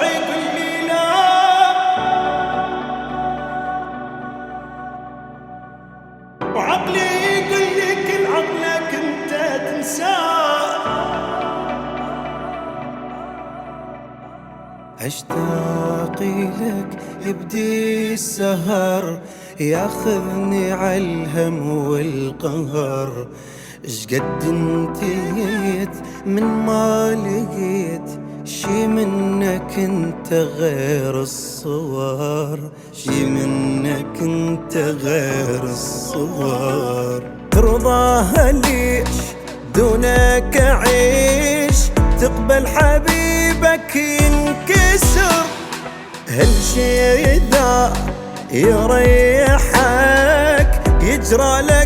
روحي يقول لي لا، وعقلي يقول لي كل عقلك انت تنساه. اشتاق لك يبدي السهر، ياخذني عالهم والقهر. اشقد انتهيت من ما لقيت شي منك انت غير الصور، شي منك انت غير الصور. ترضاها ليش دونك اعيش، تقبل حبيبك ينكسر. هالشي ذا يريحك يجرى لك